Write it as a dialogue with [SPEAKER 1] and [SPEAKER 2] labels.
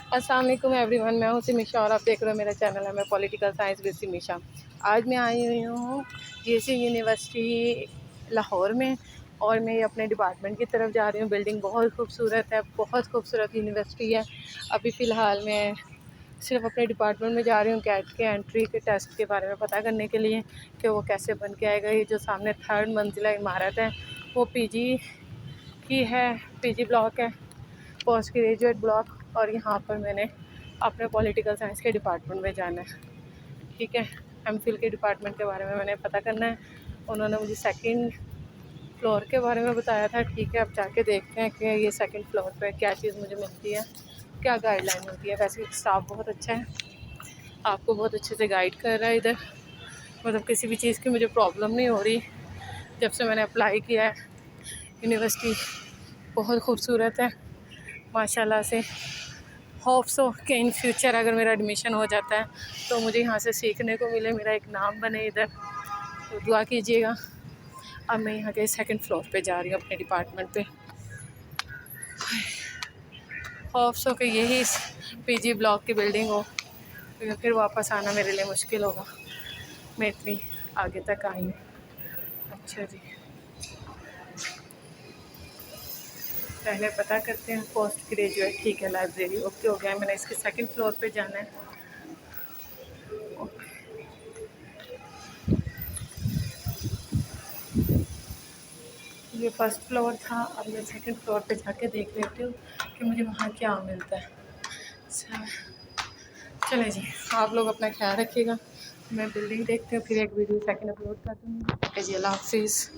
[SPEAKER 1] अस्सलाम वालेकुम एवरीवन, मैं हूँ सिमिशा और आप देख रहे हो मेरा चैनल है मैं पॉलिटिकल साइंस विद सिमिशा। आज मैं आई हुई हूँ जीएससी यूनिवर्सिटी लाहौर में और मैं अपने डिपार्टमेंट की तरफ जा रही हूँ। बिल्डिंग बहुत खूबसूरत है, बहुत खूबसूरत यूनिवर्सिटी है। अभी फ़िलहाल मैं सिर्फ अपने डिपार्टमेंट में जा रही हूँ कैट के एंट्री के टेस्ट के बारे में पता करने के लिए कि वो कैसे बन के आएगा। ये जो सामने 3rd मंजिला इमारत है वो पीजी की है, पीजी ब्लॉक है, पोस्ट ग्रेजुएट ब्लॉक। और यहाँ पर मैंने अपने पॉलिटिकल साइंस के डिपार्टमेंट में जाना है। ठीक है, एमफिल के डिपार्टमेंट के बारे में मैंने पता करना है। उन्होंने मुझे 2nd फ्लोर के बारे में बताया था। ठीक है, अब जाके देखते हैं कि ये 2nd फ्लोर पे क्या चीज़ मुझे मिलती है, क्या गाइडलाइन होती है। वैसे स्टाफ बहुत अच्छा है, आपको बहुत अच्छे से गाइड कर रहा है इधर। मतलब किसी भी चीज़ की मुझे प्रॉब्लम नहीं हो रही जब से मैंने अप्लाई किया है। यूनिवर्सिटी बहुत खूबसूरत है माशाल्लाह से। होप सो कि इन फ्यूचर अगर मेरा एडमिशन हो जाता है तो मुझे यहाँ से सीखने को मिले, मेरा एक नाम बने इधर, तो दुआ कीजिएगा। अब मैं यहाँ के 2nd फ्लोर पे जा रही हूँ अपने डिपार्टमेंट पे। होप सो कि यही पीजी ब्लॉक की बिल्डिंग हो, फिर वापस आना मेरे लिए मुश्किल होगा। मैं इतनी आगे तक आई हूँ। अच्छा जी, पहले पता करते हैं पोस्ट ग्रेजुएट। ठीक है, लाइब्रेरी ओके हो गया है। मैंने इसके 2nd फ्लोर पे जाना है। ये 1st फ्लोर था, अब मैं 2nd फ्लोर पे जाके देख लेती हूँ कि मुझे वहाँ क्या मिलता है। चले जी, आप लोग अपना ख्याल रखिएगा। मैं बिल्डिंग देखती हूँ, फिर एक वीडियो 2nd अपलोड कर दूँगी। जी, अल्लाह हाफिज़।